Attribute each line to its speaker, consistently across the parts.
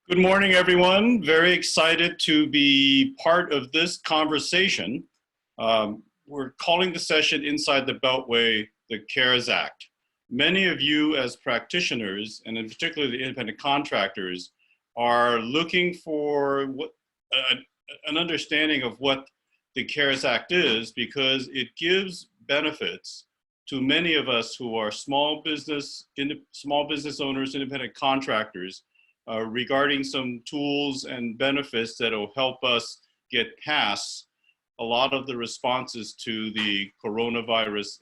Speaker 1: Good morning, everyone. Very excited to be part of this conversation. We're calling the session Inside the Beltway, the CARES Act. Many of you as practitioners, and in particular the independent contractors, are looking for an understanding of what the CARES Act is, because it gives benefits to many of us who are small business owners, independent contractors, regarding some tools and benefits that will help us get past a lot of the responses to the coronavirus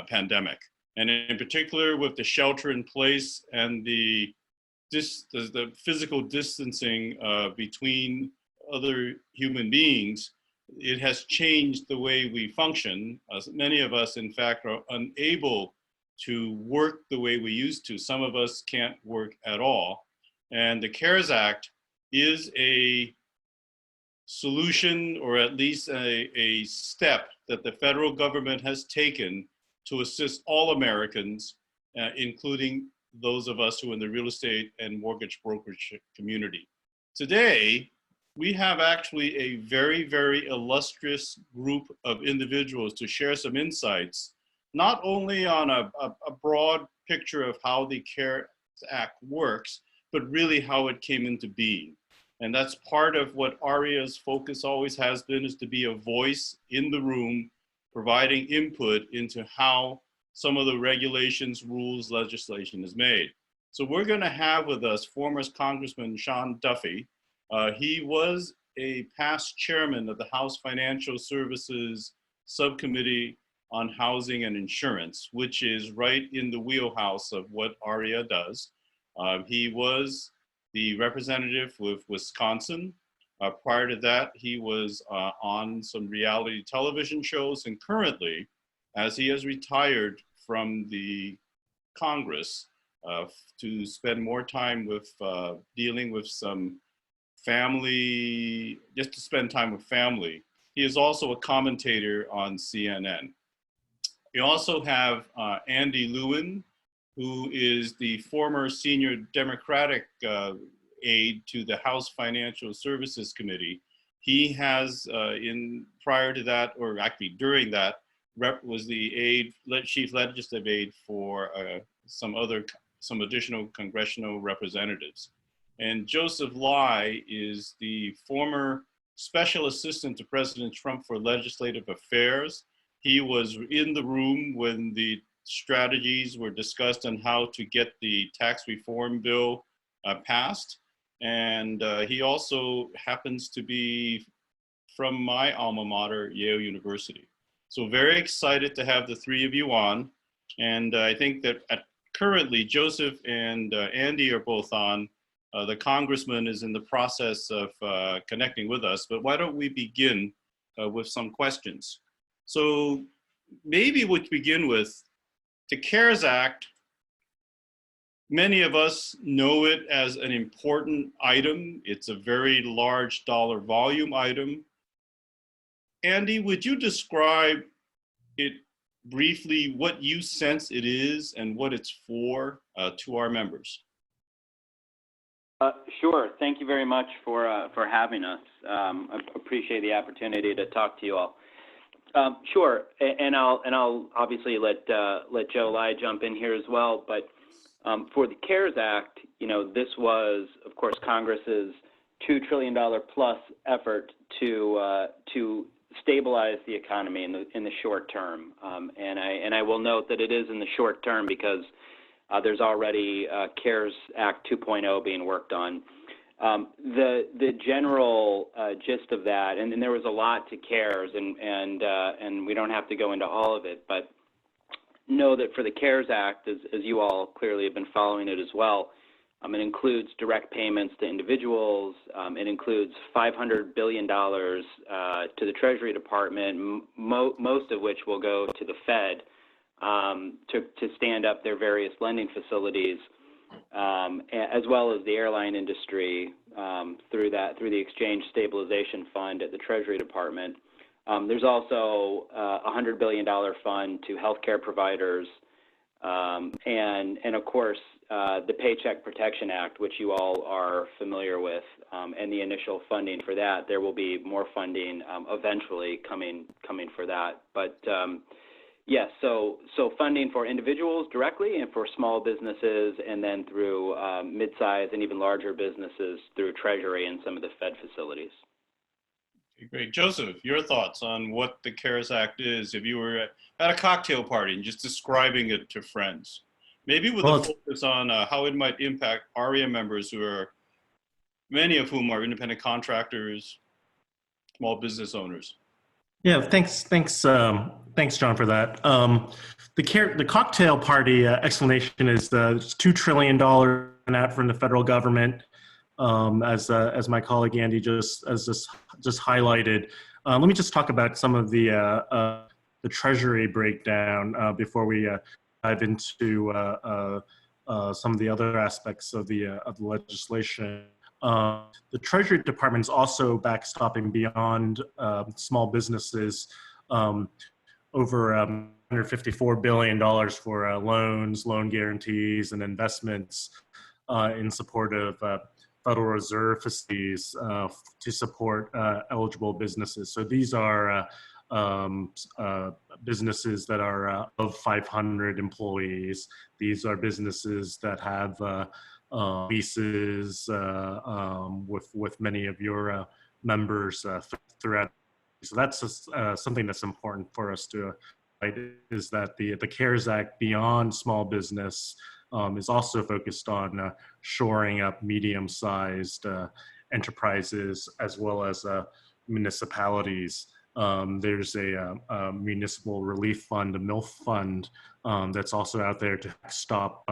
Speaker 1: pandemic. And in particular, with the shelter in place and the physical distancing between other human beings, it has changed the way we function. Many of us, in fact, are unable to work the way we used to. Some of us can't work at all. And the CARES Act is a solution, or at least a step that the federal government has taken to assist all Americans, including those of us who are in the real estate and mortgage brokerage community. Today, we have actually a very, very illustrious group of individuals to share some insights, not only on a broad picture of how the CARES Act works, but really how it came into being. And that's part of what AREAA's focus always has been, is to be a voice in the room, providing input into how some of the regulations, rules, legislation is made. So we're gonna have with us former Congressman Sean Duffy. He was a past chairman of the House Financial Services Subcommittee on Housing and Insurance, which is right in the wheelhouse of what AREAA does. He was the representative with Wisconsin. Prior to that, he was on some reality television shows, and currently, as he has retired from the Congress to spend more time with dealing with some family, just to spend time with family, he is also a commentator on CNN. We also have Andy Lewin, who is the former senior Democratic aide to the House Financial Services Committee. He has, prior to that, or actually during that, was the chief legislative aide for some additional congressional representatives. And Joseph Lai is the former special assistant to President Trump for legislative affairs. He was in the room when the strategies were discussed on how to get the tax reform bill passed. And he also happens to be from my alma mater, Yale University. So very excited to have the three of you on. And I think that currently Joseph and Andy are both on. The congressman is in the process of connecting with us, but why don't we begin with some questions? So maybe we'll begin with the CARES Act. Many of us know it as an important item. It's a very large dollar volume item. Andy, would you describe it briefly, what you sense it is and what it's for to our members?
Speaker 2: Sure. Thank you very much for having us. I appreciate the opportunity to talk to you all. Sure, and I'll obviously let Joe Lai jump in here as well. But for the CARES Act, you know, this was, of course, Congress's $2 trillion plus effort to stabilize the economy in the short term. And I will note that it is in the short term because there's already CARES Act 2.0 being worked on. The general gist of that, and there was a lot to CARES, and we don't have to go into all of it, but know that for the CARES Act, as you all clearly have been following it as well, it includes direct payments to individuals. It includes $500 billion to the Treasury Department, most of which will go to the Fed to stand up their various lending facilities, as well as the airline industry through the Exchange Stabilization Fund at the Treasury Department. There's also a $100 billion fund to healthcare providers, and of course, the Paycheck Protection Act, which you all are familiar with, and the initial funding for that. There will be more funding eventually coming for that. But yes, so funding for individuals directly and for small businesses, and then through mid-sized and even larger businesses through Treasury and some of the Fed facilities.
Speaker 1: Okay, great. Joseph, your thoughts on what the CARES Act is, if you were at a cocktail party and just describing it to friends, maybe with a focus on how it might impact AREAA members who are, many of whom are independent contractors, small business owners.
Speaker 3: Yeah, thanks, John, for that. The cocktail party explanation is $2 trillion out from the federal government, as my colleague Andy just highlighted. Let me just talk about some of the Treasury breakdown before we dive into some of the other aspects of the legislation. The Treasury Department is also backstopping beyond small businesses over $154 billion for loans, loan guarantees, and investments in support of Federal Reserve facilities to support eligible businesses. So these are businesses that are of 500 employees. These are businesses that have leases with many of your members throughout. So that's something that's important for us to highlight, is that the CARES Act beyond small business is also focused on shoring up medium-sized enterprises as well as municipalities. There's a municipal relief fund, a MILF fund, that's also out there to stop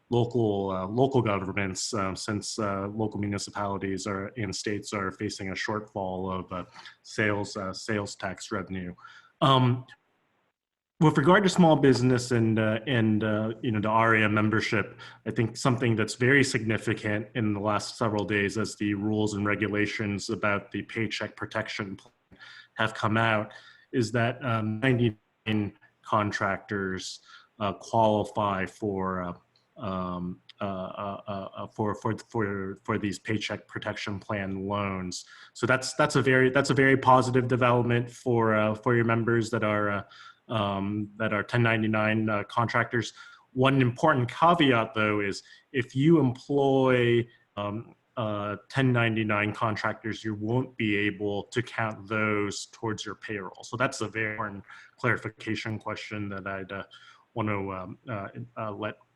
Speaker 3: local governments, since local municipalities in states are facing a shortfall of sales tax revenue. With regard to small business and the AREAA membership, I think something that's very significant in the last several days, as the rules and regulations about the Paycheck Protection Plan have come out, is that 99 contractors qualify for these Paycheck Protection Plan loans. So that's a very positive development for your members that are 1099 contractors. One important caveat, though, is if you employ 1099 contractors, you won't be able to count those towards your payroll. So that's a very important clarification question that I'd want to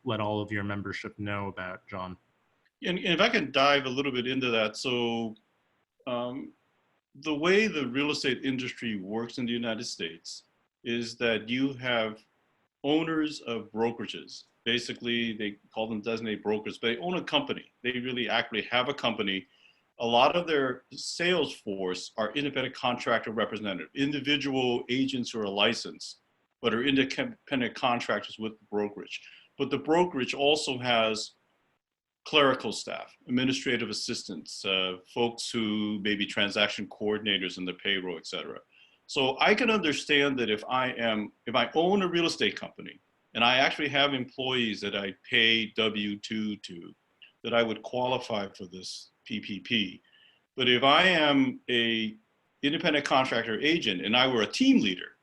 Speaker 3: let all of your membership know about, John.
Speaker 1: And if I can dive a little bit into that. So the way the real estate industry works in the United States is that you have owners of brokerages. Basically, they call them designated brokers, but they own a company. They really actually have a company. A lot of their sales force are independent contractor representative, individual agents who are licensed, but are independent contractors with the brokerage. But the brokerage also has clerical staff, administrative assistants, folks who may be transaction coordinators in the payroll, et cetera. So I can understand that if I own a real estate company and I actually have employees that I pay W-2 to, that I would qualify for this PPP. But if I am a independent contractor agent and I were a team leader,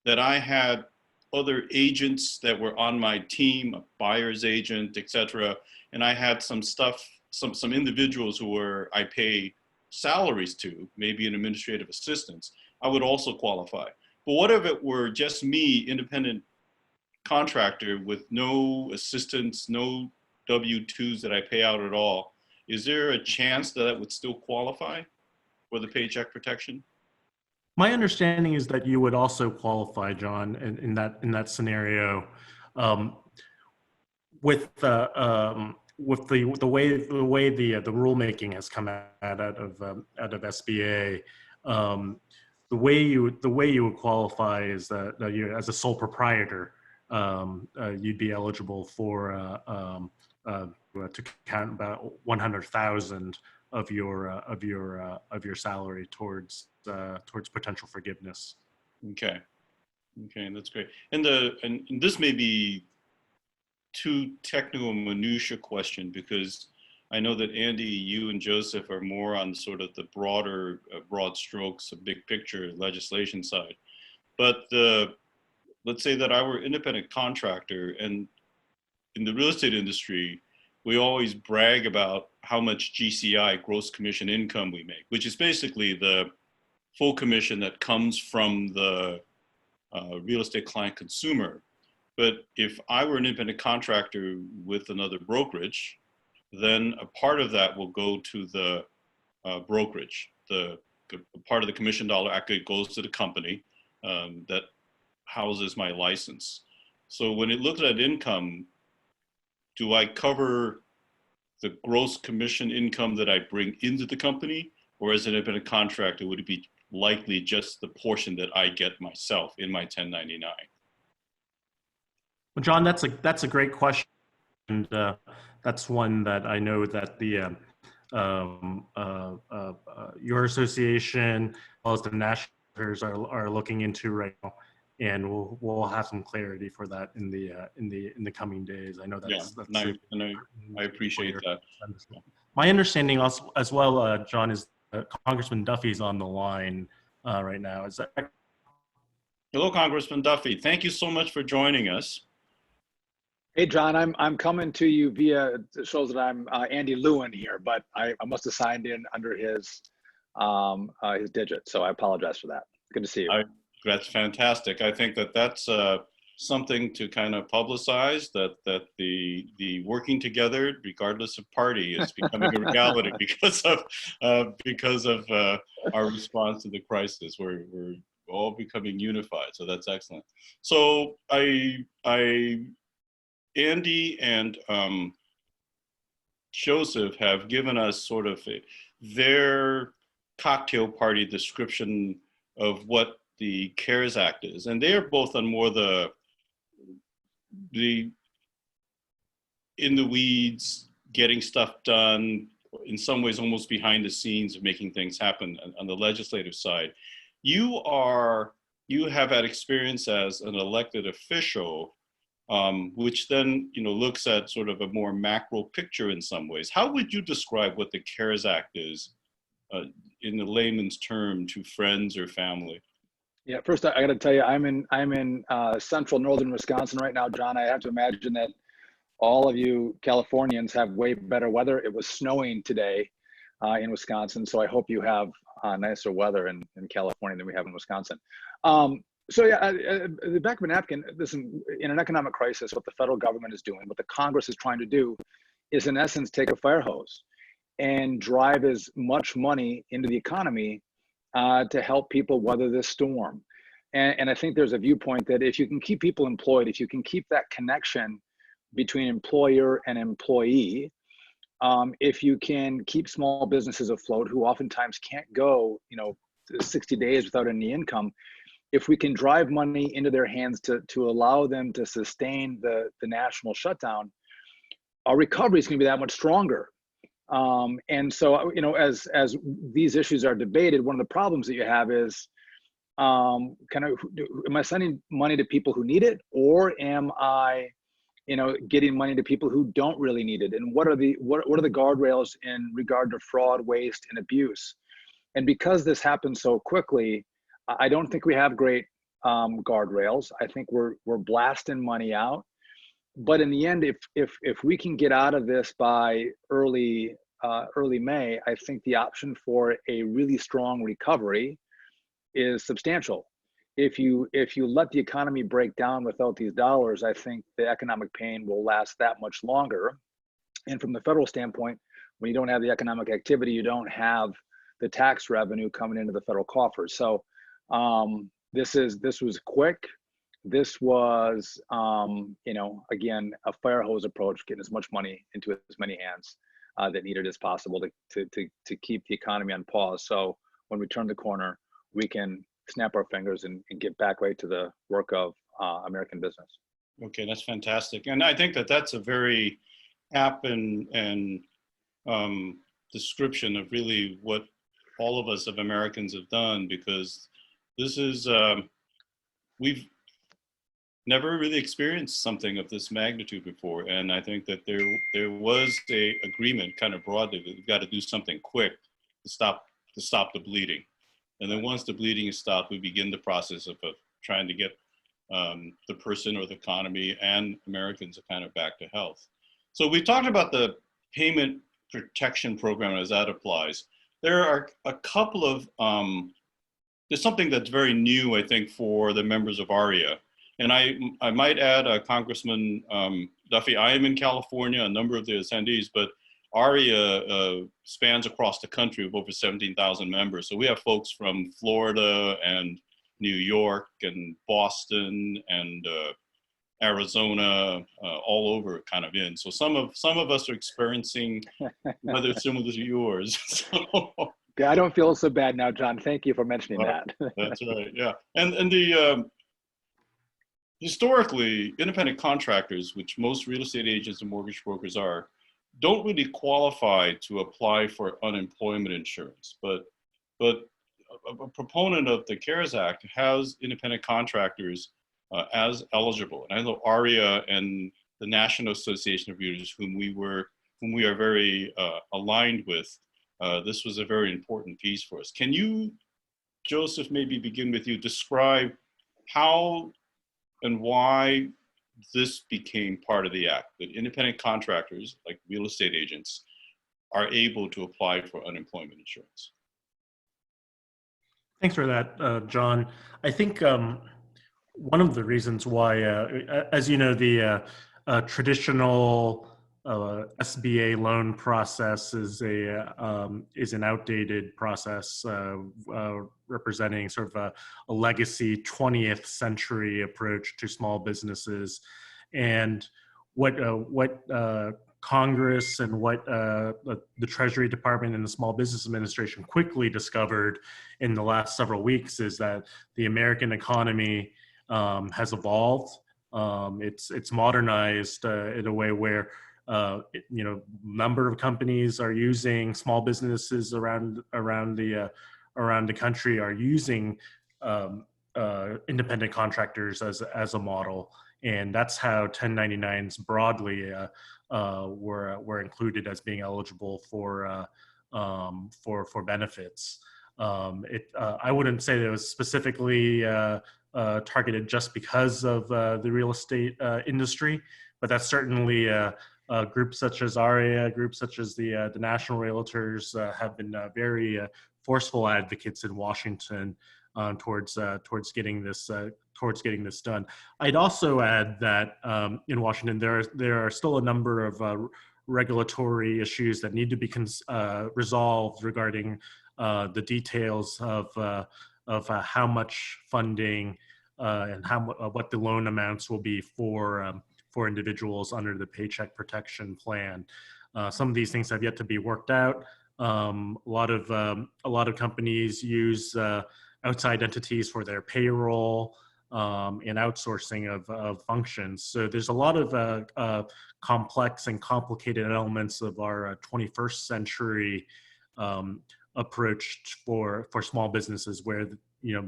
Speaker 1: that I had other agents that were on my team, a buyer's agent, et cetera, and I had some individuals who I pay salaries to, maybe an administrative assistants, I would also qualify. But what if it were just me, independent contractor with no assistants, no W-2s that I pay out at all? Is there a chance that I would still qualify for the paycheck protection?
Speaker 3: My understanding is that you would also qualify, John, in that scenario, with the way the rulemaking has come out of SBA. The way you would qualify is that you, as a sole proprietor, you'd be eligible for to count about 100,000 of your salary towards potential forgiveness.
Speaker 1: Okay, that's great. And this may be too technical minutia question, because I know that Andy, you and Joseph are more on sort of the broader, broad strokes, big picture legislation side. But let's say that I were independent contractor, and in the real estate industry, we always brag about how much GCI, gross commission income, we make, which is basically the full commission that comes from the real estate client consumer. But if I were an independent contractor with another brokerage, then a part of that will go to the brokerage. The part of the commission dollar actually goes to the company that houses my license. So when it looks at income, do I cover the gross commission income that I bring into the company, or as an independent contractor, would it be likely just the portion that I get myself in my 1099?
Speaker 3: Well, John, that's a great question, and that's one that I know that the your association, as well as the national are looking into right now, and we'll have some clarity for that in the coming days. I know that's
Speaker 1: I appreciate that.
Speaker 3: My understanding also as well, John, is Congressman Duffy's on the line right now. Is that?
Speaker 1: Hello, Congressman Duffy. Thank you so much for joining us.
Speaker 4: Hey, John, I'm coming to you via, it shows that I'm Andy Lewin here, but I must have signed in under his digit, so I apologize for that. Good to see you.
Speaker 1: That's fantastic. I think that that's something to kind of publicize, that the working together, regardless of party, is becoming a reality because of our response to the crisis. We're all becoming unified, so that's excellent. So Andy and Joseph have given us sort of their cocktail party description of what the CARES Act is. And they are both on more the in the weeds, getting stuff done, in some ways almost behind the scenes of making things happen on the legislative side. You have had experience as an elected official, which then looks at sort of a more macro picture in some ways. How would you describe what the CARES Act is in the layman's term to friends or family?
Speaker 4: Yeah, first I got to tell you, I'm in central northern Wisconsin right now, John. I have to imagine that all of you Californians have way better weather. It was snowing today in Wisconsin, so I hope you have nicer weather in California than we have in Wisconsin. So yeah, the back of a napkin, listen, in an economic crisis, what the federal government is doing, what the Congress is trying to do is in essence take a fire hose and drive as much money into the economy to help people weather this storm. And I think there's a viewpoint that if you can keep people employed, if you can keep that connection between employer and employee, if you can keep small businesses afloat who oftentimes can't go 60 days without any income, if we can drive money into their hands to allow them to sustain the national shutdown, our recovery is going to be that much stronger. And so, as these issues are debated, one of the problems that you have is am I sending money to people who need it, or am I, getting money to people who don't really need it? And what are the guardrails in regard to fraud, waste, and abuse? And because this happens so quickly, I don't think we have great guardrails. I think we're blasting money out. But in the end, if we can get out of this by early May, I think the option for a really strong recovery is substantial. If you let the economy break down without these dollars, I think the economic pain will last that much longer. And from the federal standpoint, when you don't have the economic activity, you don't have the tax revenue coming into the federal coffers. So this was quick. This was, again, a fire hose approach, getting as much money into as many hands that need it as possible to keep the economy on pause. So when we turn the corner, we can snap our fingers and get back right to the work of American business.
Speaker 1: Okay, that's fantastic. And I think that that's a very apt and description of really what all of us of Americans have done, because this is, never really experienced something of this magnitude before. And I think that there was a agreement kind of broadly that we've got to do something quick to stop the bleeding. And then once the bleeding is stopped, we begin the process of trying to get the person or the economy and Americans kind of back to health. So we talked about the payment protection program as that applies. There are a couple of, there's something that's very new, I think, for the members of AREAA. And I might add, Congressman Duffy, I am in California, a number of the attendees, but AREAA spans across the country with over 17,000 members. So we have folks from Florida and New York and Boston and Arizona, all over kind of in. So some of us are experiencing weather similar to yours. So,
Speaker 4: yeah, I don't feel so bad now, John. Thank you for mentioning that.
Speaker 1: That's right, yeah. And the historically, independent contractors, which most real estate agents and mortgage brokers are, don't really qualify to apply for unemployment insurance. But a proponent of the CARES Act has independent contractors as eligible. And I know AREAA and the National Association of Realtors, whom we are very aligned with, this was a very important piece for us. Can you, Joseph, maybe begin with you, describe how and why this became part of the act, that independent contractors, like real estate agents, are able to apply for unemployment insurance?
Speaker 3: Thanks for that, John. I think one of the reasons why, as you know, the traditional SBA loan process is an outdated process representing sort of a legacy 20th century approach to small businesses. And what Congress and what the Treasury Department and the Small Business Administration quickly discovered in the last several weeks is that the American economy has evolved. It's modernized in a way where number of companies are using, small businesses around the country are using independent contractors as a model, and that's how 1099s broadly were included as being eligible for benefits. I wouldn't say that it was specifically targeted just because of the real estate industry, but that's certainly groups such as AREAA, groups such as the National Realtors have been very forceful advocates in Washington towards getting this done. I'd also add that in Washington there are still a number of regulatory issues that need to be resolved regarding the details of how much funding and what the loan amounts will be for individuals under the Paycheck Protection Plan. Some of these things have yet to be worked out. A lot of companies use outside entities for their payroll and outsourcing of functions. So there's a lot of complex and complicated elements of our 21st century approach for small businesses, where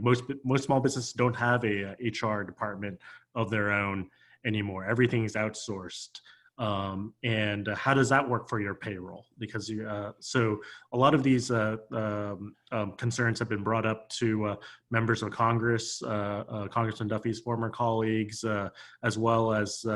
Speaker 3: most small businesses don't have a HR department of their own anymore. Everything is outsourced. And how does that work for your payroll? Because so a lot of these concerns have been brought up to members of Congress, Congressman Duffy's former colleagues, as well as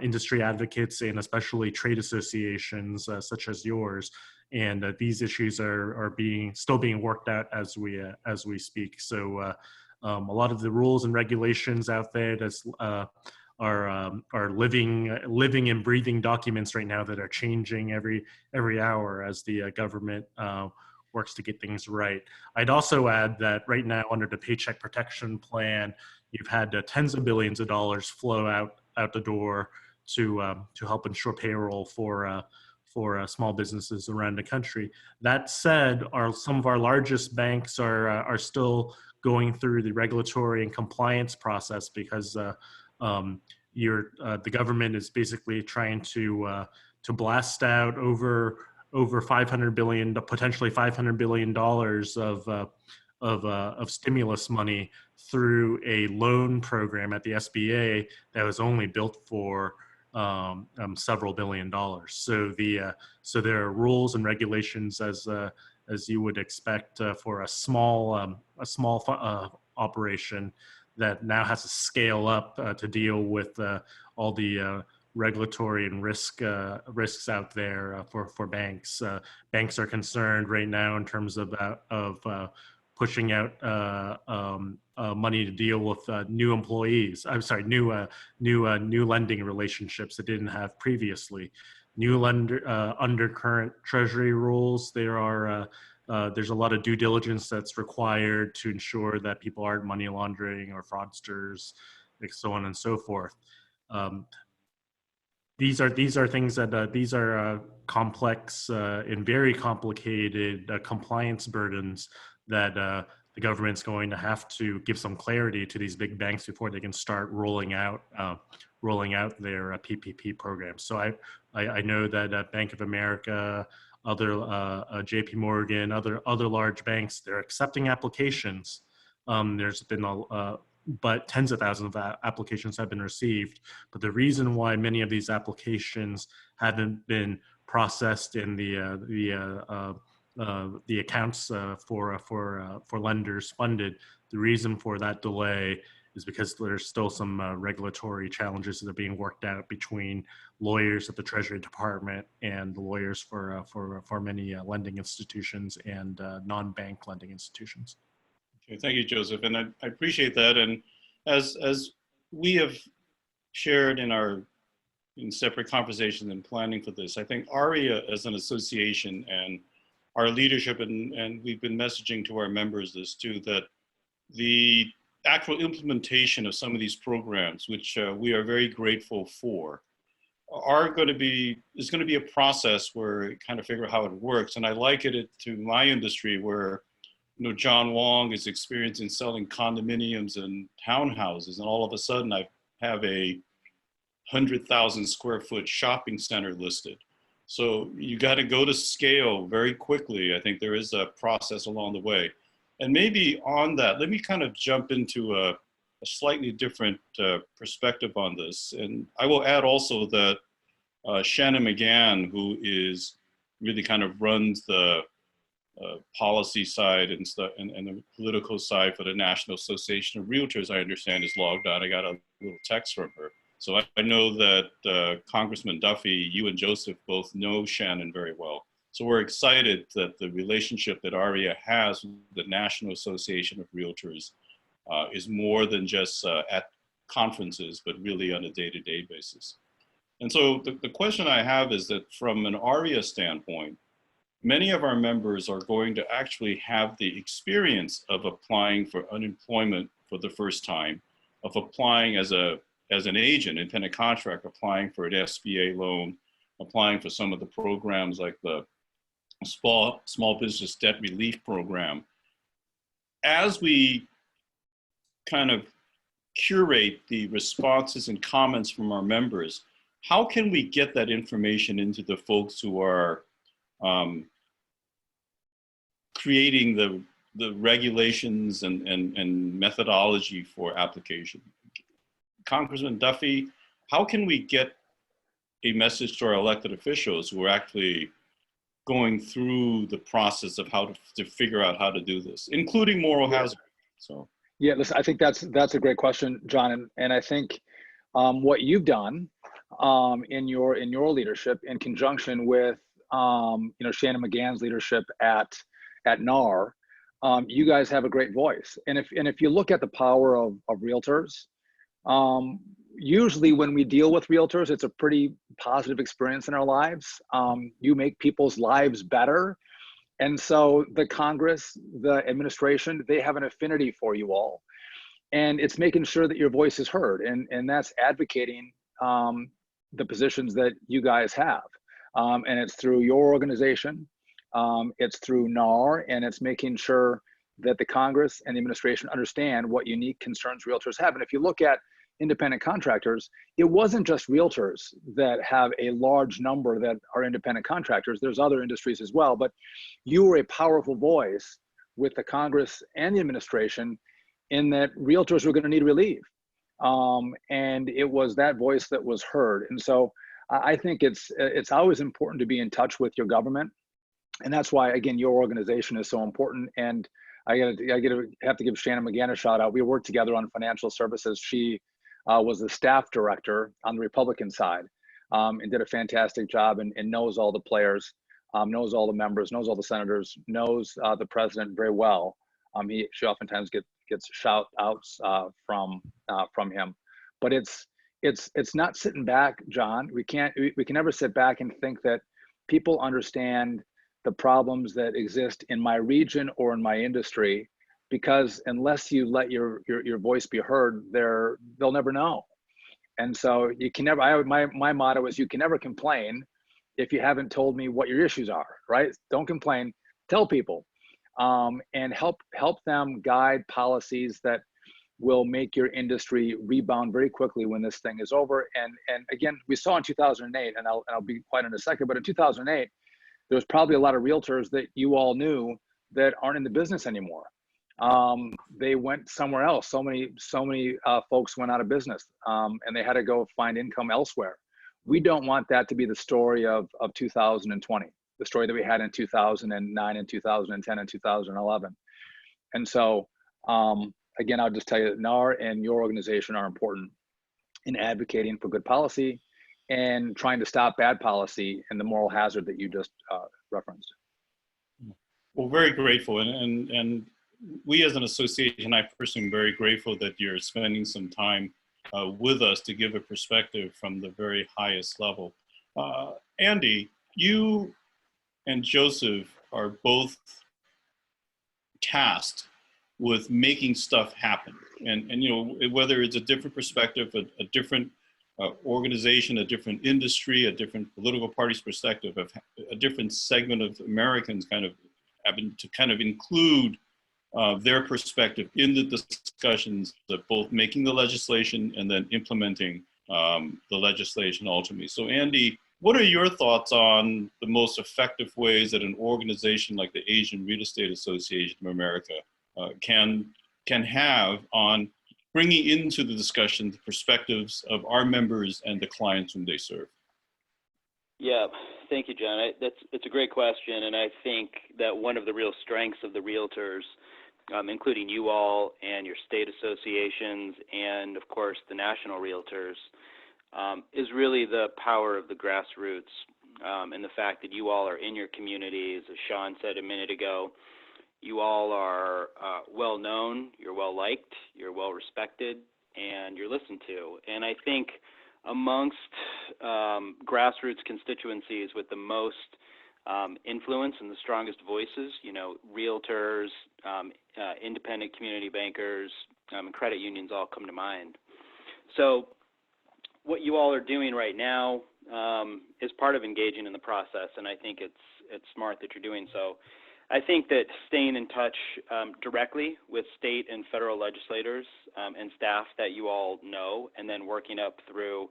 Speaker 3: industry advocates and especially trade associations such as yours. And these issues are still being worked out as we speak. So a lot of the rules and regulations out there are living and breathing documents right now that are changing every hour as the government works to get things right. I'd also add that right now under the Paycheck Protection Plan, you've had tens of billions of dollars flow out the door to help ensure payroll for small businesses around the country. That said, some of our largest banks are still going through the regulatory and compliance process because the government is basically trying to blast out over $500 billion, potentially $500 billion of stimulus money through a loan program at the SBA that was only built for several $billion. So so there are rules and regulations as you would expect for a small operation that now has to scale up to deal with all the regulatory and risks out there for banks. Banks are concerned right now in terms of pushing out money to deal with new employees. I'm sorry, new lending relationships that didn't have previously. Under current Treasury rules, there's a lot of due diligence that's required to ensure that people aren't money laundering or fraudsters, like so on and so forth. These are things that these are complex and very complicated compliance burdens that the government's going to have to give some clarity to these big banks before they can start rolling out their PPP programs. So I know that Bank of America, other JP Morgan, other large banks, they're accepting applications. There's been but tens of thousands of applications have been received. But the reason why many of these applications haven't been processed in the accounts for lenders funded, the reason for that delay is because there's still some regulatory challenges that are being worked out between lawyers at the Treasury Department and the lawyers for many lending institutions and non-bank lending institutions.
Speaker 1: Okay, thank you, Joseph, and I appreciate that. And as we have shared in separate conversations and planning for this, I think AREAA as an association and our leadership, and we've been messaging to our members this too, that the actual implementation of some of these programs, which we are very grateful for, is going to be a process where you kind of figure out how it works. And I liken it to my industry where, John Wong is experiencing selling condominiums and townhouses, and all of a sudden I have a 100,000 square foot shopping center listed. So you got to go to scale very quickly. I think there is a process along the way. And maybe on that, let me kind of jump into a slightly different perspective on this. And I will add also that Shannon McGann, who is really kind of runs the policy side and the political side for the National Association of Realtors, I understand, is logged on. I got a little text from her. So I know that Congressman Duffy, you and Joseph both know Shannon very well. So we're excited that the relationship that AREAA has with the National Association of Realtors is more than just at conferences, but really on a day-to-day basis. And so the question I have is that from an AREAA standpoint, many of our members are going to actually have the experience of applying for unemployment for the first time, of applying as an agent, independent contractor, applying for an SBA loan, applying for some of the programs like the small business debt relief program. As we kind of curate the responses and comments from our members, how can we get that information into the folks who are creating the regulations and methodology for application? Congressman Duffy, how can we get a message to our elected officials who are actually going through the process of how to figure out how to do this, including moral hazard? So
Speaker 4: yeah, listen, I think that's a great question, John, and I think what you've done in your leadership in conjunction with Shannon McGann's leadership at NAR, you guys have a great voice. And if you look at the power of realtors, usually when we deal with realtors, it's a pretty positive experience in our lives. You make people's lives better. And so the Congress, the administration, they have an affinity for you all. And it's making sure that your voice is heard. And that's advocating the positions that you guys have. And it's through your organization, it's through NAR, and it's making sure that the Congress and the administration understand what unique concerns realtors have. And if you look at independent contractors, it wasn't just realtors that have a large number that are independent contractors. There's other industries as well, but you were a powerful voice with the Congress and the administration in that realtors were going to need relief. And it was that voice that was heard. And so I think it's always important to be in touch with your government. And that's why, again, your organization is so important. And I have to give Shannon McGann a shout out. We worked together on financial services. She was the staff director on the Republican side, and did a fantastic job, and knows all the players, knows all the members, knows all the senators, knows the president very well. She oftentimes gets shout outs from him, but it's not sitting back, John. We can never sit back and think that people understand the problems that exist in my region or in my industry, because unless you let your voice be heard, they'll never know. And so you can never, my motto is, you can never complain if you haven't told me what your issues are, right? Don't complain, tell people, and help them guide policies that will make your industry rebound very quickly when this thing is over. And again, we saw in 2008, and I'll be quiet in a second, but in 2008, there was probably a lot of realtors that you all knew that aren't in the business anymore. They went somewhere else. So many folks went out of business, and they had to go find income elsewhere. We don't want that to be the story of 2020, the story that we had in 2009 and 2010 and 2011. And so, again, I'll just tell you that NAR and your organization are important in advocating for good policy and trying to stop bad policy and the moral hazard that you just referenced.
Speaker 1: Well, very grateful. And we as an association, I personally am very grateful that you're spending some time with us to give a perspective from the very highest level. Andy, you and Joseph are both tasked with making stuff happen. And you know, whether it's a different perspective, a different organization, a different industry, a different political party's perspective, of a different segment of Americans kind of having to kind of include their perspective in the discussions of both making the legislation and then implementing the legislation ultimately. So Andy, what are your thoughts on the most effective ways that an organization like the Asian Real Estate Association of America can have on bringing into the discussion the perspectives of our members and the clients whom they serve?
Speaker 2: Yeah, thank you, John. It's a great question, and I think that one of the real strengths of the realtors, including you all and your state associations and, of course, the national realtors, is really the power of the grassroots, and the fact that you all are in your communities. As Sean said a minute ago, you all are well known, you're well liked, you're well respected, and you're listened to. And I think amongst grassroots constituencies with the most influence and the strongest voices, you know, realtors, independent community bankers, and credit unions all come to mind. So what you all are doing right now is part of engaging in the process, and I think it's smart that you're doing so. I think that staying in touch directly with state and federal legislators and staff that you all know, and then working up through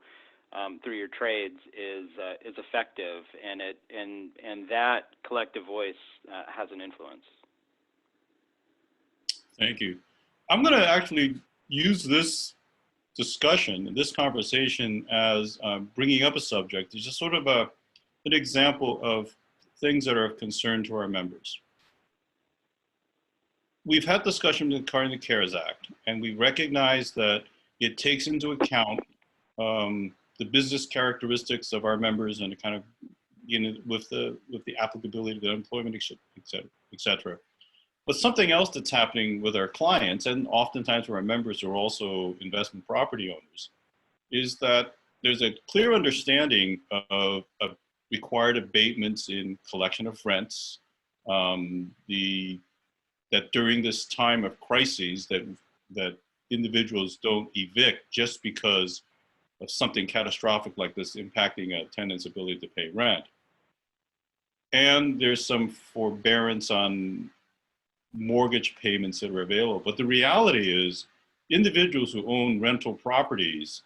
Speaker 2: your trades is effective, and that collective voice has an influence. Thank
Speaker 1: you. I'm going to actually use this discussion, this conversation, as bringing up a subject. It's just sort of an example of things that are of concern to our members. We've had discussion regarding the CARES Act, and we recognize that it takes into account the business characteristics of our members and kind of, you know, with the applicability to the employment, et cetera. But something else that's happening with our clients, and oftentimes with our members who are also investment property owners, is that there's a clear understanding of required abatements in collection of rents, that during this time of crises that individuals don't evict just because of something catastrophic like this impacting a tenant's ability to pay rent. And there's some forbearance on mortgage payments that are available. But the reality is individuals who own rental properties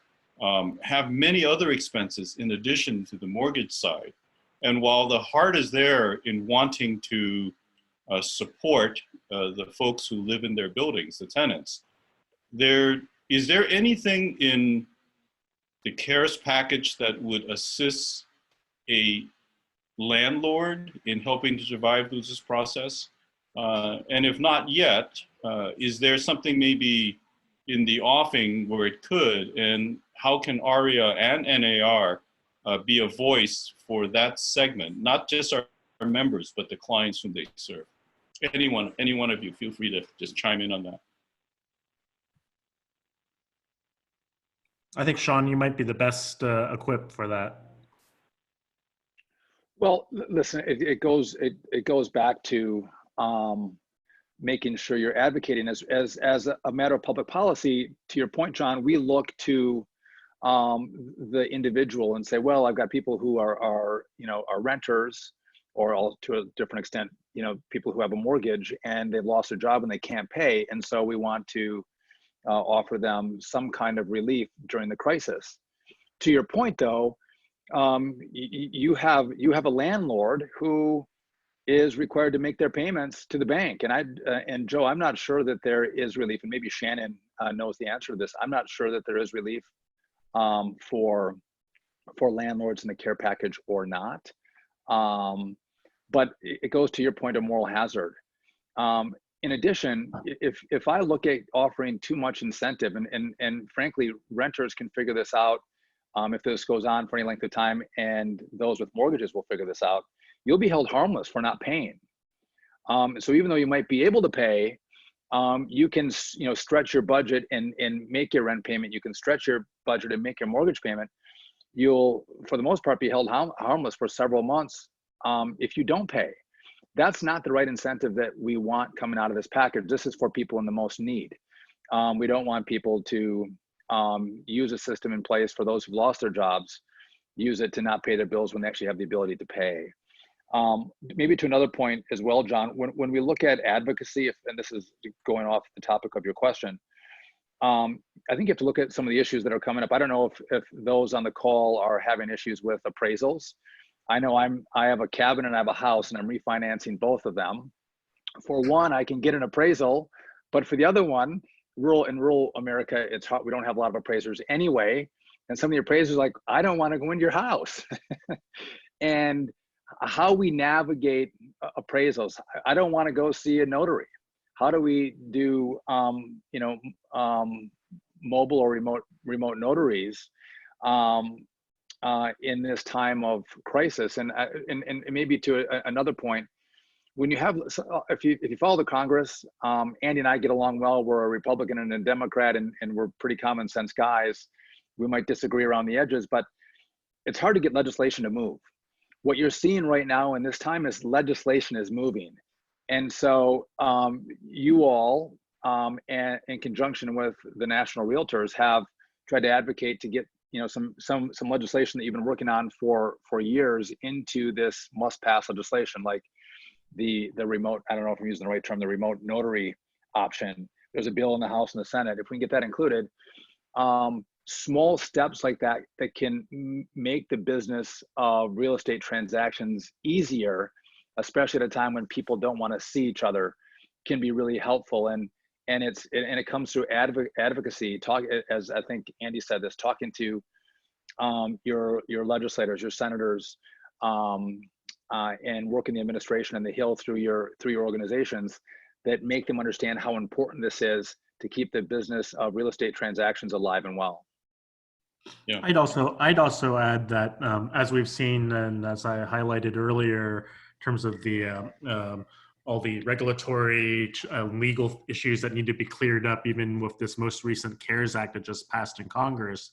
Speaker 1: have many other expenses in addition to the mortgage side. And while the heart is there in wanting to support the folks who live in their buildings, the tenants, is there anything in the CARES package that would assist a landlord in helping to survive through this process? And if not yet, is there something maybe in the offing where it could? And how can AREAA and NAR be a voice for that segment, not just our members, but the clients whom they serve? Any one of you, feel free to just chime in on that.
Speaker 3: I think, Sean, you might be the best equipped for that.
Speaker 4: Well, listen, it goes back to making sure you're advocating as a matter of public policy. To your point, John, we look to the individual and say, well, I've got people who are renters, or all, to a different extent, people who have a mortgage and they've lost their job and they can't pay, and so we want to offer them some kind of relief during the crisis. To your point, though, you have a landlord who is required to make their payments to the bank, and Joe, I'm not sure that there is relief, and maybe Shannon knows the answer to this. I'm not sure that there is relief for landlords in the care package or not. But it goes to your point of moral hazard. In addition, if I look at offering too much incentive, and frankly, renters can figure this out if this goes on for any length of time, and those with mortgages will figure this out, you'll be held harmless for not paying. So even though you might be able to pay, you can stretch your budget and make your rent payment. You can stretch your budget and make your mortgage payment. You'll, for the most part, be held harmless for several months if you don't pay. That's not the right incentive that we want coming out of this package. This is for people in the most need. We don't want people to use a system in place for those who've lost their jobs, use it to not pay their bills when they actually have the ability to pay. Maybe to another point as well, John, when we look at advocacy, and this is going off the topic of your question, I think you have to look at some of the issues that are coming up. I don't know if those on the call are having issues with appraisals. I know I have a cabin and I have a house, and I'm refinancing both of them. For one, I can get an appraisal, but for the other one, rural America, it's hard. We don't have a lot of appraisers anyway. And some of the appraisers are like, I don't want to go into your house. And how we navigate appraisals, I don't want to go see a notary. How do we do, mobile or remote notaries in this time of crisis? And maybe to another point, when you have, if you follow the Congress, Andy and I get along well. We're a Republican and a Democrat, and we're pretty common sense guys. We might disagree around the edges, but it's hard to get legislation to move. What you're seeing right now in this time is legislation is moving. And so you all, and in conjunction with the national realtors, have tried to advocate to get some legislation that you've been working on for years into this must-pass legislation, like the remote, I don't know if I'm using the right term, the remote notary option. There's a bill in the House and the Senate. If we can get that included, small steps like that can make the business of real estate transactions easier, especially at a time when people don't want to see each other, can be really helpful. And it comes through advocacy. As I think Andy said this, talking to your legislators, your senators, and working the administration and the Hill through your organizations that make them understand how important this is to keep the business of real estate transactions alive and well.
Speaker 3: Yeah. I'd also add that as we've seen, and as I highlighted earlier, in terms of the all the regulatory legal issues that need to be cleared up, even with this most recent CARES Act that just passed in Congress,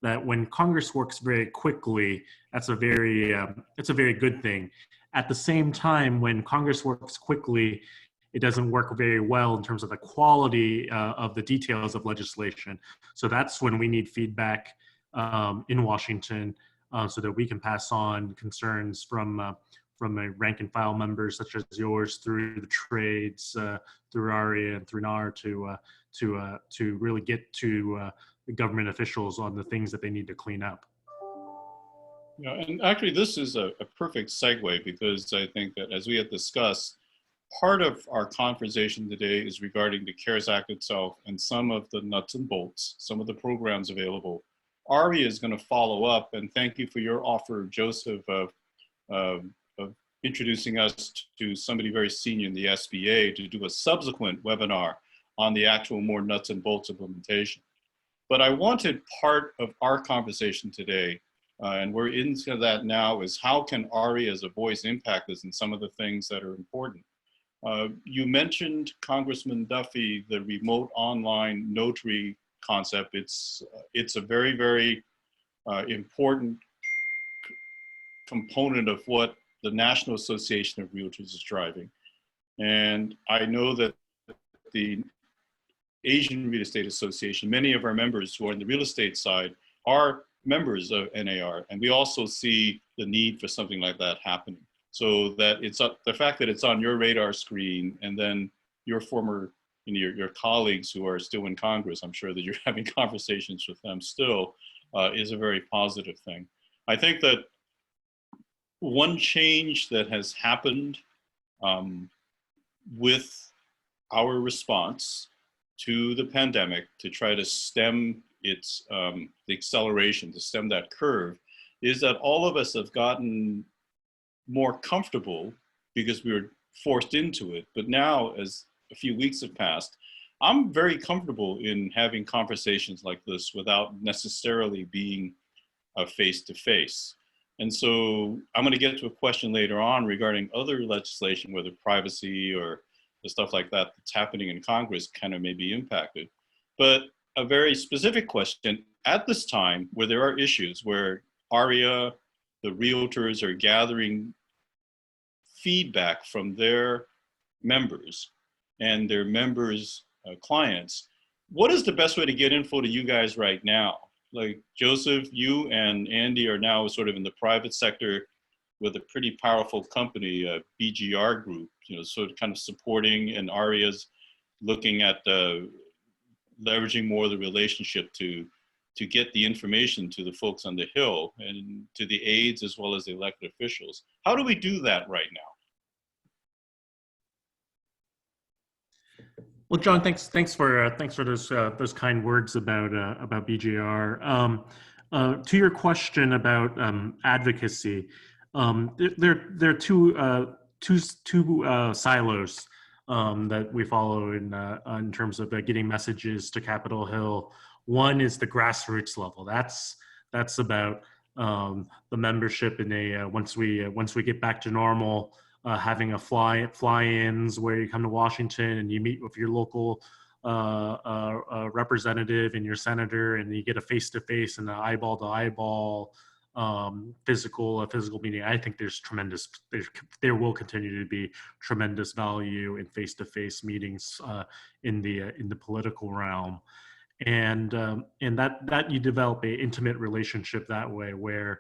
Speaker 3: that when Congress works very quickly, it's a very good thing. At the same time, when Congress works quickly, it doesn't work very well in terms of the quality of the details of legislation. So that's when we need feedback in Washington so that we can pass on concerns from a rank and file members such as yours through the trades, through AREAA and through NAR to really get to the government officials on the things that they need to clean up.
Speaker 1: Yeah, and actually this is a perfect segue, because I think that as we have discussed, part of our conversation today is regarding the CARES Act itself and some of the nuts and bolts, some of the programs available. AREAA is going to follow up, and thank you for your offer, Joseph, of introducing us to somebody very senior in the SBA to do a subsequent webinar on the actual more nuts and bolts implementation. But I wanted part of our conversation today, and we're into that now, is how can AREAA as a voice impact us in some of the things that are important. You mentioned, Congressman Duffy, the remote online notary concept. It's a very, very important component of what the National Association of Realtors is driving. And I know that the Asian Real Estate Association, many of our members who are on the real estate side are members of NAR, and we also see the need for something like that happening. So that it's the fact that it's on your radar screen, and then your former, your colleagues who are still in Congress, I'm sure that you're having conversations with them still, is a very positive thing. I think that one change that has happened with our response to the pandemic to try to stem its the acceleration, to stem that curve, is that all of us have gotten more comfortable because we were forced into it. But now, as a few weeks have passed, I'm very comfortable in having conversations like this without necessarily being face-to-face. And so I'm going to get to a question later on regarding other legislation, whether privacy or the stuff like that that's happening in Congress kind of may be impacted. But a very specific question, at this time where there are issues where AREAA, the realtors are gathering feedback from their members and their members' clients, what is the best way to get info to you guys right now? Like Joseph, you and Andy are now sort of in the private sector with a pretty powerful company, BGR Group, sort of kind of supporting, and AREAA's looking at leveraging more of the relationship to get the information to the folks on the Hill and to the aides as well as the elected officials. How do we do that right now?
Speaker 3: Well, John, thanks for those kind words about BGR. To your question about advocacy, there are two silos that we follow in terms of getting messages to Capitol Hill. One is the grassroots level. That's about the membership in once we get back to normal. Having a fly-ins where you come to Washington and you meet with your local representative and your senator, and you get a face-to-face and an eyeball-to-eyeball physical meeting. I think there will continue to be tremendous value in face-to-face meetings in the political realm, and that you develop a intimate relationship that way, where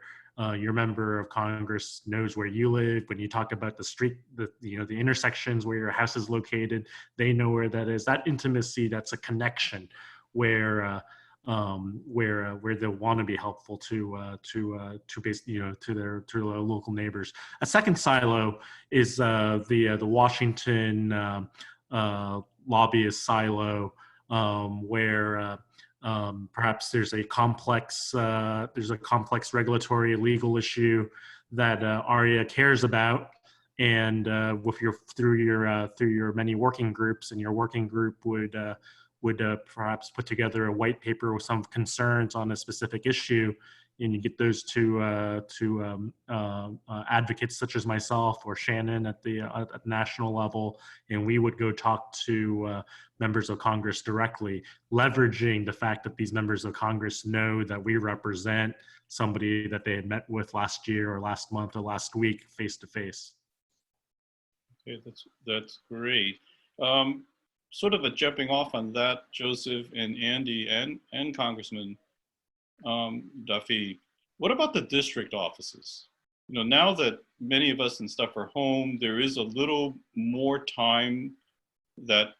Speaker 3: your member of Congress knows where you live. When you talk about the street, the intersections where your house is located, they know where that is. That intimacy, that's a connection where they'll want to be helpful to their local neighbors. A second silo is the Washington lobbyist silo, where perhaps there's a complex regulatory legal issue that AREAA cares about, and through your many working groups, and your working group would perhaps put together a white paper with some concerns on a specific issue, and you get those to advocates such as myself or Shannon at the national level, and we would go talk to members of Congress directly, leveraging the fact that these members of Congress know that we represent somebody that they had met with last year or last month or last week face to face.
Speaker 1: Okay, that's great. Sort of a jumping off on that, Joseph and Andy and Congressman Duffy, what about the district offices? Now that many of us and stuff are home, there is a little more time that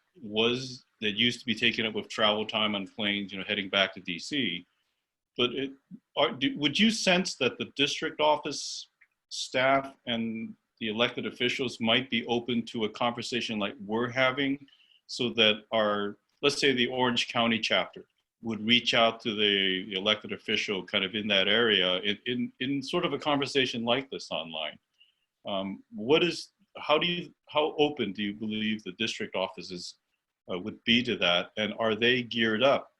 Speaker 1: used to be taken up with travel time on planes, heading back to DC. But would you sense that the district office staff and the elected officials might be open to a conversation like we're having, so that our, let's say the Orange County chapter would reach out to the elected official kind of in that area in sort of a conversation like this online. How open do you believe the district offices would be to that? And are they geared up,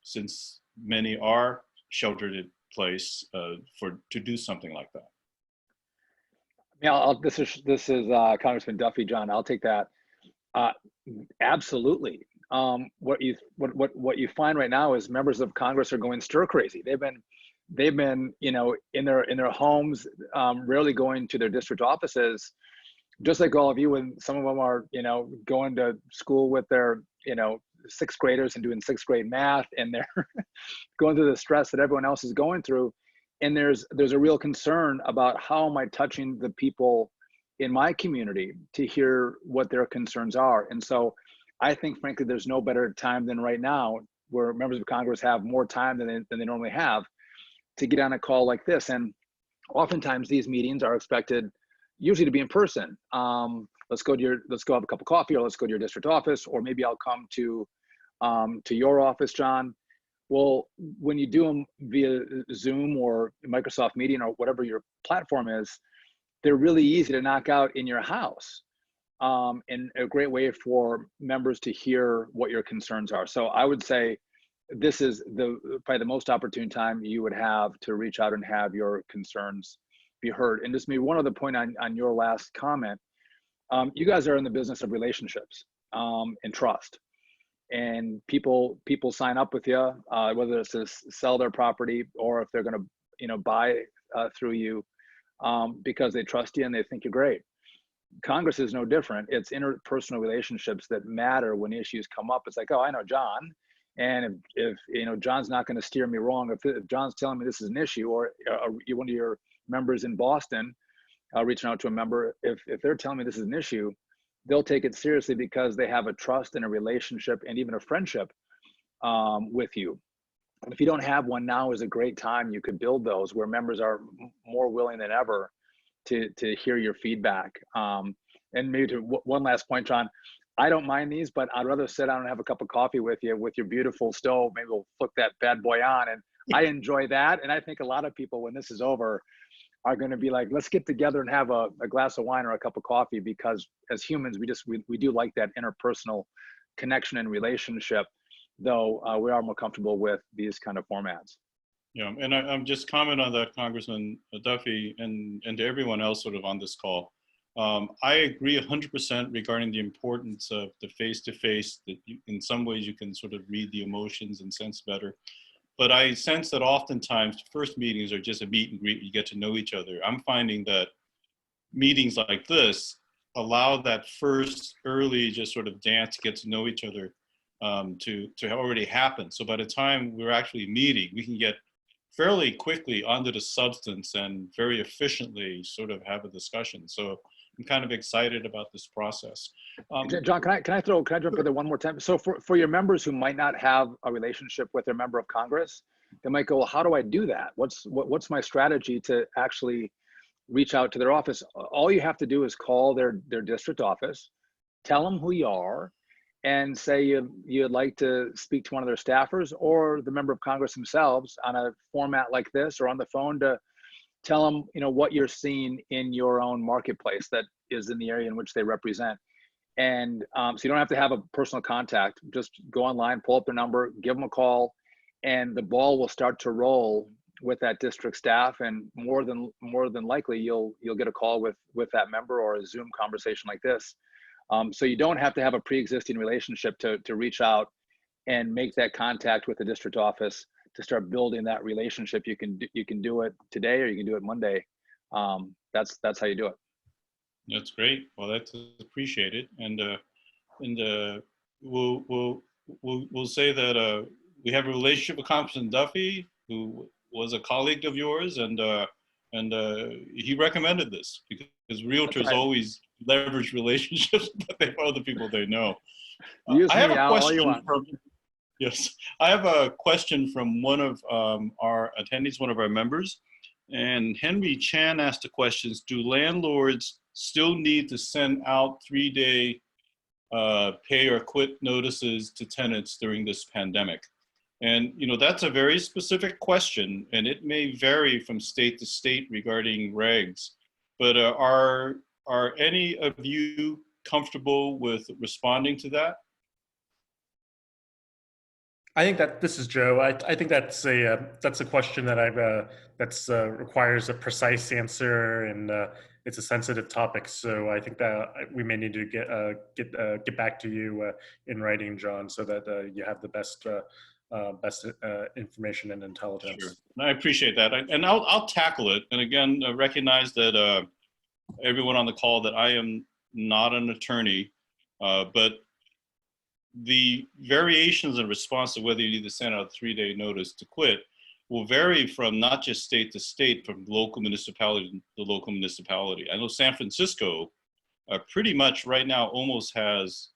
Speaker 1: since many are sheltered in place, to do something like that?
Speaker 4: Yeah, this is Congressman Duffy, John. I'll take that. Absolutely. What you find right now is members of Congress are going stir crazy. They've been in their homes, rarely going to their district offices, just like all of you. When some of them are going to school with their sixth graders and doing sixth grade math, and they're going through the stress that everyone else is going through. And there's a real concern about how am I touching the people in my community to hear what their concerns are. And so I think, frankly, there's no better time than right now, where members of Congress have more time than they normally have, to get on a call like this. And oftentimes these meetings are expected usually to be in person. Let's go have a cup of coffee, or let's go to your district office, or maybe I'll come to your office, John. Well, when you do them via Zoom or Microsoft Meeting or whatever your platform is, they're really easy to knock out in your house, and a great way for members to hear what your concerns are. So I would say this is probably the most opportune time you would have to reach out and have your concerns be heard. And just maybe one other point on your last comment. You guys are in the business of relationships and trust. And people sign up with you, whether it's to sell their property or if they're going to buy through you, because they trust you and they think you're great. Congress is no different. It's interpersonal relationships that matter when issues come up. It's like, oh, I know John, and if John's not going to steer me wrong. If John's telling me this is an issue, or one of your members in Boston reaching out to a member, if they're telling me this is an issue, they'll take it seriously because they have a trust and a relationship and even a friendship with you. And if you don't have one, now is a great time. You could build those where members are more willing than ever to hear your feedback. And maybe to one last point, John, I don't mind these, but I'd rather sit down and have a cup of coffee with you with your beautiful stove. Maybe we'll flick that bad boy on, and I enjoy that. And I think a lot of people, when this is over, are going to be like, let's get together and have a glass of wine or a cup of coffee, because as humans, we do like that interpersonal connection and relationship, though we are more comfortable with these kind of formats.
Speaker 1: Yeah, and I'm just comment on that, Congressman Duffy, and to everyone else sort of on this call. I agree 100% regarding the importance of the face-to-face, that in some ways you can sort of read the emotions and sense better. But I sense that oftentimes first meetings are just a meet and greet. You get to know each other. I'm finding that meetings like this allow that first early just sort of dance to get to know each other to already happen. So by the time we're actually meeting, we can get fairly quickly onto the substance and very efficiently sort of have a discussion. So I'm kind of excited about this process.
Speaker 4: John, can I jump in there one more time? So for your members who might not have a relationship with their member of Congress, they might go, well, how do I do that? What's my strategy to actually reach out to their office? All you have to do is call their district office, tell them who you are, and say you'd like to speak to one of their staffers or the member of Congress themselves on a format like this, or on the phone, to tell them what you're seeing in your own marketplace that is in the area in which they represent. And so you don't have to have a personal contact. Just go online, pull up their number, give them a call, and the ball will start to roll with that district staff. And more than likely, you'll get a call with that member, or a Zoom conversation like this. So you don't have to have a pre-existing relationship to reach out and make that contact with the district office to start building that relationship. You can do it today, or you can do it Monday. That's how you do it.
Speaker 1: That's great. Well, that's appreciated. And we'll say that we have a relationship with Congressman Duffy, who was a colleague of yours, and he recommended this because realtors always leverage relationships that they other people they know. I have a question Yes, I have a question from one of our attendees, one of our members. And Henry Chan asked the questions, do landlords still need to send out 3-day pay or quit notices to tenants during this pandemic? And that's a very specific question, and it may vary from state to state regarding regs. But are any of you comfortable with responding to that?
Speaker 3: I think that this is Joe. I think that's a question that requires a precise answer, and it's a sensitive topic. So I think that we may need to get back to you in writing, John, so that you have the best information and intelligence.
Speaker 1: Sure, I appreciate that, and I'll tackle it. And again, recognize that everyone on the call that I am not an attorney, but the variations in response to whether you need to send out a 3-day notice to quit will vary from not just state to state, from local municipality to local municipality. I know San Francisco pretty much right now almost has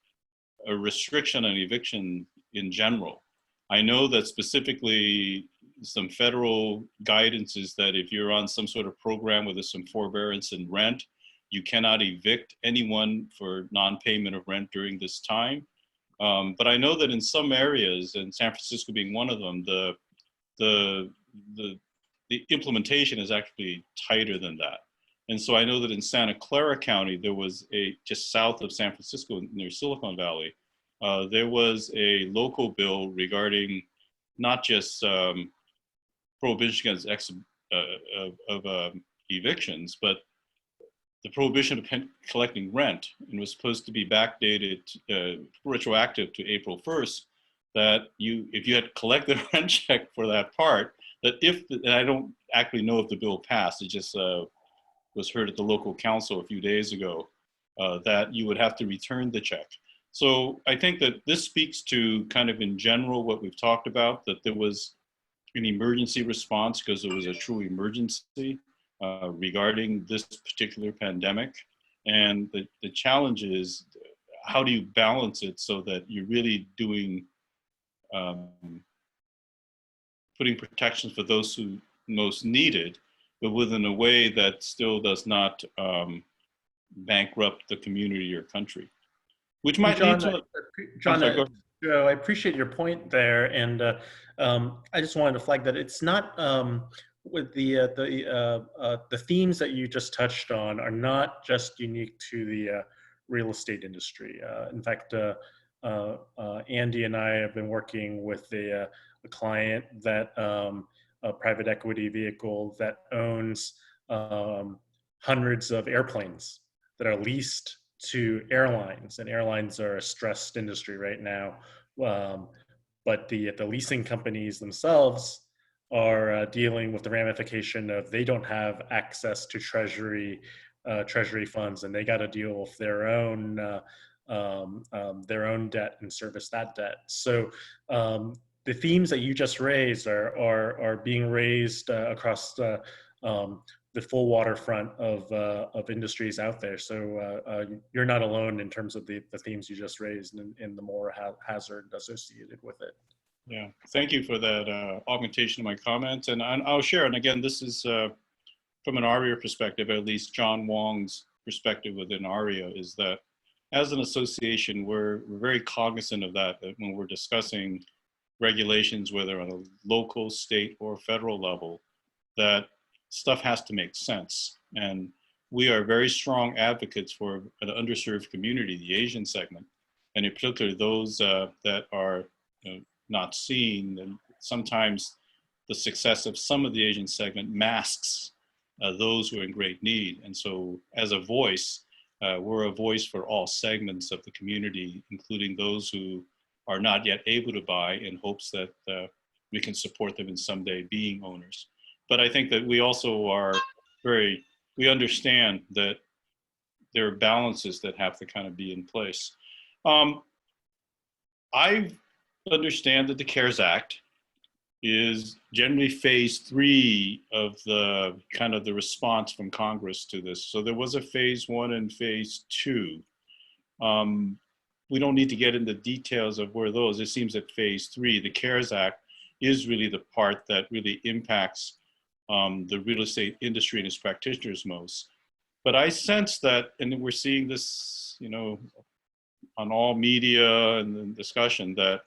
Speaker 1: a restriction on eviction in general. I know that specifically some federal guidance is that if you're on some sort of program where there's some forbearance in rent, you cannot evict anyone for non-payment of rent during this time. But I know that in some areas, and San Francisco being one of them, the implementation is actually tighter than that. And so I know that in Santa Clara County, there was just south of San Francisco near Silicon Valley, there was a local bill regarding not just prohibition against evictions, but the prohibition of collecting rent, and was supposed to be backdated, retroactive to April 1st, that if you had collected a rent check for that part, that and I don't actually know if the bill passed, it just was heard at the local council a few days ago, that you would have to return the check. So I think that this speaks to kind of in general what we've talked about, that there was an emergency response because it was a true emergency regarding this particular pandemic. And the challenge is, how do you balance it so that you're really doing, putting protections for those who most need it, but within a way that still does not bankrupt the community or country, which might lead to.
Speaker 3: John, Joe, I appreciate your point there, and I just wanted to flag that it's not with the themes that you just touched on are not just unique to the real estate industry. In fact, Andy and I have been working with a client that a private equity vehicle that owns hundreds of airplanes that are leased to airlines, and airlines are a stressed industry right now. But the leasing companies themselves are dealing with the ramification of they don't have access to treasury funds, and they got to deal with their own debt and service that debt. So the themes that you just raised are being raised across the full waterfront of industries out there. So you're not alone in terms of the themes you just raised and the moral hazard associated with it.
Speaker 1: Yeah, thank you for that augmentation of my comments. And I'll share, and again, this is from an AREAA perspective, at least John Wong's perspective within AREAA, is that as an association, we're very cognizant of that when we're discussing regulations, whether on a local, state, or federal level, that stuff has to make sense. And we are very strong advocates for an underserved community, the Asian segment, and in particular those that are not seen. And sometimes the success of some of the Asian segment masks those who are in great need. And so as a voice, we're a voice for all segments of the community, including those who are not yet able to buy, in hopes that we can support them in someday being owners. But I think that we also are we understand that there are balances that have to kind of be in place. I understand that the CARES Act is generally phase 3 of the kind of the response from Congress to this. So there was a phase 1 and phase 2. We don't need to get into details of where those. It seems that phase 3, the CARES Act, is really the part that really impacts the real estate industry and its practitioners most. But I sense that, and we're seeing this, on all media and the discussion, that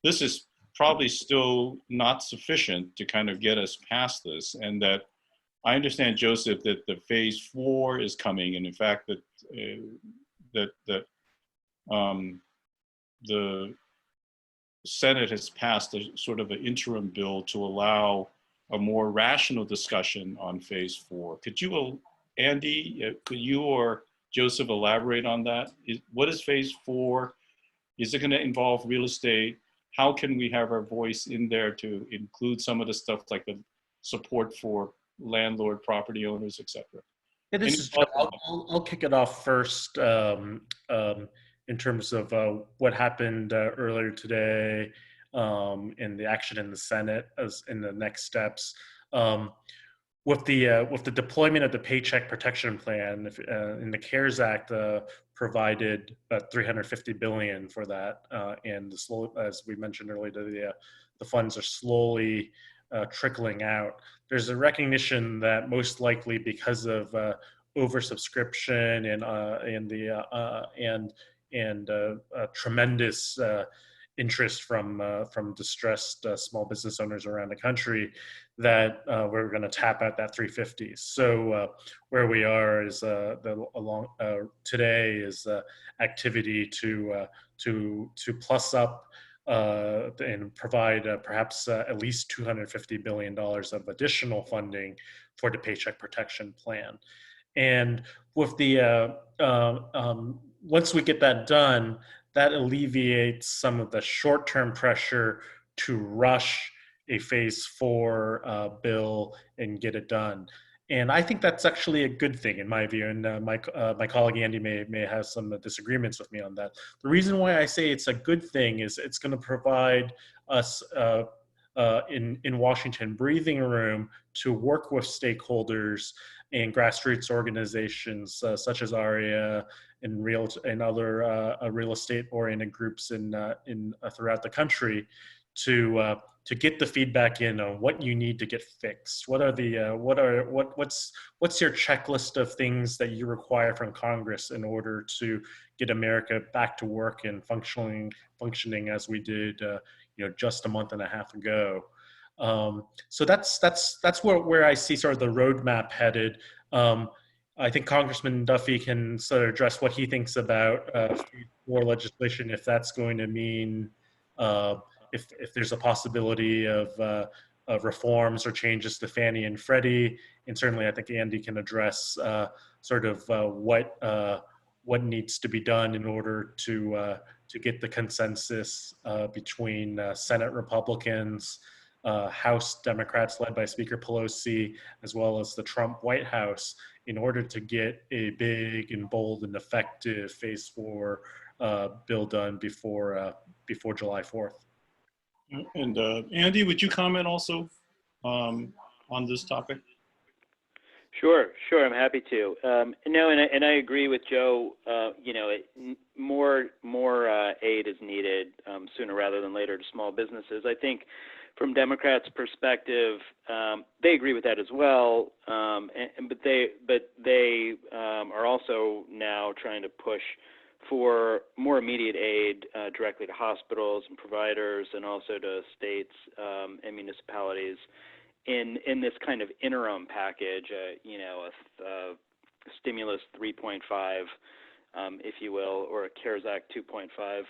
Speaker 1: this is probably still not sufficient to kind of get us past this, and that I understand, Joseph, that the phase 4 is coming, and in fact that the Senate has passed a sort of an interim bill to allow a more rational discussion on phase 4. Could you, Andy, could you or Joseph elaborate on that? What is phase 4? Is it going to involve real estate? How can we have our voice in there to include some of the stuff like the support for landlord, property owners, etc.?
Speaker 3: Yeah, this is Joe. I'll kick it off first in terms of what happened earlier today in the action in the Senate as in the next steps. With the deployment of the Paycheck Protection Plan in the CARES Act provided about $350 billion for that, and as we mentioned earlier, the funds are slowly trickling out. There's a recognition that most likely because of oversubscription and tremendous interest from distressed small business owners around the country, that we're going to tap out that 350. So where we are is today is activity to plus up and provide perhaps at least $250 billion of additional funding for the Paycheck Protection Plan. And with the once we get that done, that alleviates some of the short-term pressure to rush a phase 4 bill and get it done. And I think that's actually a good thing in my view. And my colleague Andy may have some disagreements with me on that. The reason why I say it's a good thing is it's going to provide us in Washington breathing room to work with stakeholders and grassroots organizations such as AREAA and other real estate oriented groups in throughout the country to get the feedback in on what you need to get fixed. What are the what's your checklist of things that you require from Congress in order to get America back to work and functioning as we did just a month and a half ago. So that's where I see sort of the roadmap headed. I think Congressman Duffy can sort of address what he thinks about more legislation, if that's going to mean if there's a possibility of reforms or changes to Fannie and Freddie, and certainly I think Andy can address sort of what needs to be done in order to get the consensus between Senate Republicans, House Democrats led by Speaker Pelosi, as well as the Trump White House, in order to get a big and bold and effective phase 4 bill done before July 4th.
Speaker 1: And Andy, would you comment also on this topic?
Speaker 2: Sure, I'm happy to. No, and I agree with Joe. More aid is needed sooner rather than later to small businesses. I think from Democrats' perspective, they agree with that as well. But they are also now trying to push for more immediate aid directly to hospitals and providers, and also to states and municipalities in this kind of interim package, a stimulus 3.5, if you will, or a CARES Act 2.5.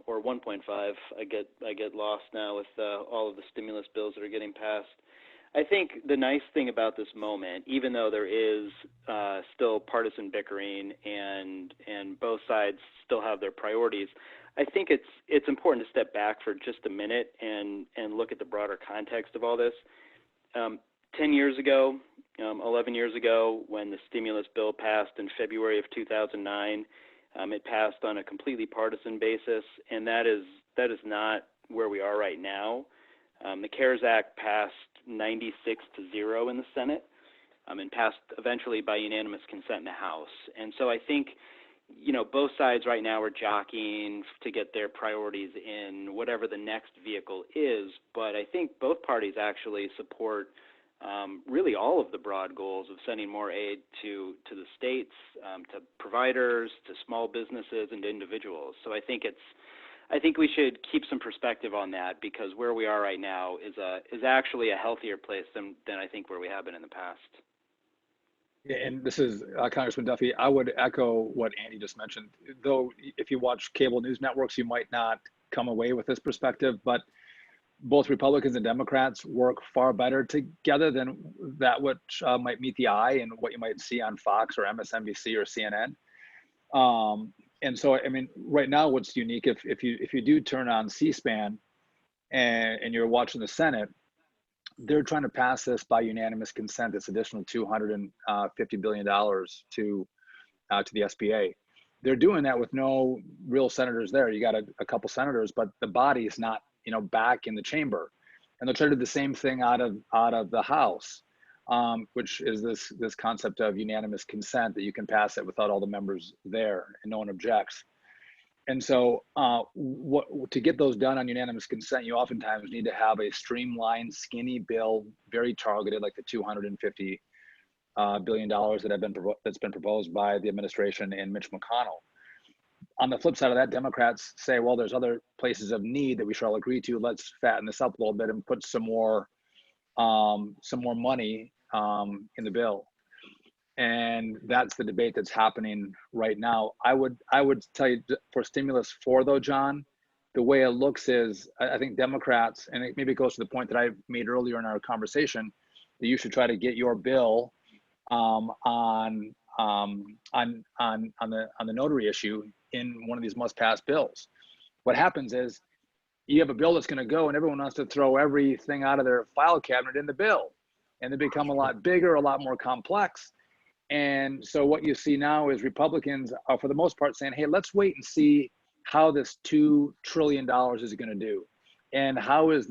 Speaker 2: Or 1.5. I get lost now with all of the stimulus bills that are getting passed. I think the nice thing about this moment, even though there is still partisan bickering and both sides still have their priorities, I think it's important to step back for just a minute and look at the broader context of all this. 10 years ago, 11 years ago, when the stimulus bill passed in February of 2009, it passed on a completely partisan basis, and that is not where we are right now. The CARES Act passed 96-0 in the Senate, and passed eventually by unanimous consent in the House. And so I think, both sides right now are jockeying to get their priorities in whatever the next vehicle is. But I think both parties actually support really all of the broad goals of sending more aid to the states, to providers, to small businesses, and to individuals. So I think we should keep some perspective on that, because where we are right now is actually a healthier place than I think where we have been in the past.
Speaker 4: Yeah, and this is Congressman Duffy. I would echo what Andy just mentioned. Though, if you watch cable news networks, you might not come away with this perspective, but both Republicans and Democrats work far better together than that which might meet the eye and what you might see on Fox or MSNBC or CNN. And so, I mean, right now, what's unique, if you do turn on C-SPAN and you're watching the Senate, they're trying to pass this by unanimous consent, this additional $250 billion to the SBA. They're doing that with no real senators there. You got a couple senators, but the body is not, back in the chamber. And they'll try to do the same thing out of the House, which is this concept of unanimous consent, that you can pass it without all the members there and no one objects. And so to get those done on unanimous consent, you oftentimes need to have a streamlined, skinny bill, very targeted, like the $250 billion that's been proposed by the administration and Mitch McConnell. On the flip side of that, Democrats say, well, there's other places of need that we should all agree to. Let's fatten this up a little bit and put some more money in the bill. And that's the debate that's happening right now. I would tell you, for stimulus 4, though, John, the way it looks is, I think Democrats, and it maybe goes to the point that I made earlier in our conversation, that you should try to get your bill on the notary issue in one of these must-pass bills. What happens is you have a bill that's going to go, and everyone wants to throw everything out of their file cabinet in the bill, and they become a lot bigger, a lot more complex. And so what you see now is Republicans are, for the most part, saying, hey, let's wait and see how this $2 trillion is going to do. And how is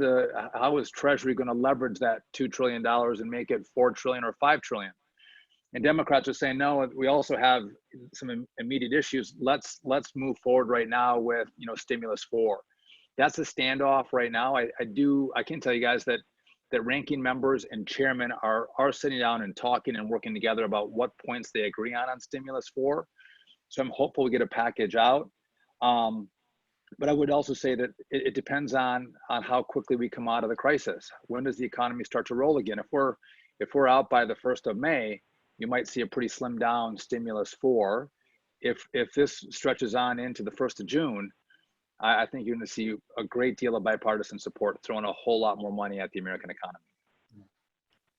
Speaker 4: Treasury going to leverage that $2 trillion and make it $4 trillion or $5 trillion? And Democrats are saying, no, we also have some immediate issues. Let's move forward right now with, stimulus 4. That's a standoff right now. I can tell you guys that ranking members and chairmen are sitting down and talking and working together about what points they agree on stimulus 4. So I'm hopeful we get a package out. But I would also say that it depends on how quickly we come out of the crisis. When does the economy start to roll again? If we're out by the 1st of May, you might see a pretty slimmed down stimulus 4. If this stretches on into the 1st of June, I think you're going to see a great deal of bipartisan support, throwing a whole lot more money at the American economy.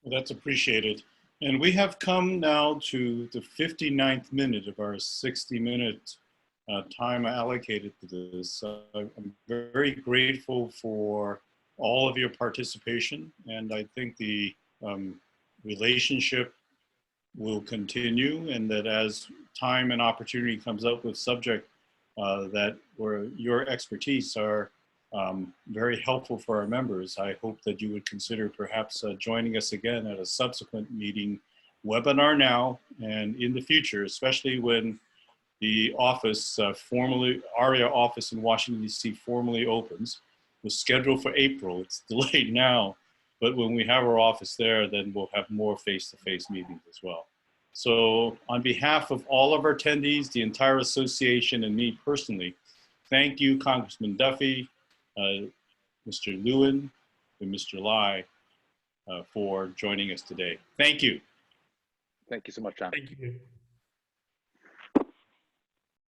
Speaker 1: Well, that's appreciated. And we have come now to the 59th minute of our 60-minute time allocated to this. I'm very grateful for all of your participation, and I think the relationship will continue, and that as time and opportunity comes up with subject that where your expertise are very helpful for our members, I hope that you would consider perhaps joining us again at a subsequent meeting, webinar now and in the future, especially when the office AREAA office in Washington, D.C. formally opens. It was scheduled for April. It's delayed now, but when we have our office there, then we'll have more face-to-face meetings as well. So on behalf of all of our attendees, the entire association, and me personally, thank you, Congressman Duffy, Mr. Lewin, and Mr. Lai for joining us today. Thank you.
Speaker 4: Thank you so much, John.
Speaker 3: Thank you.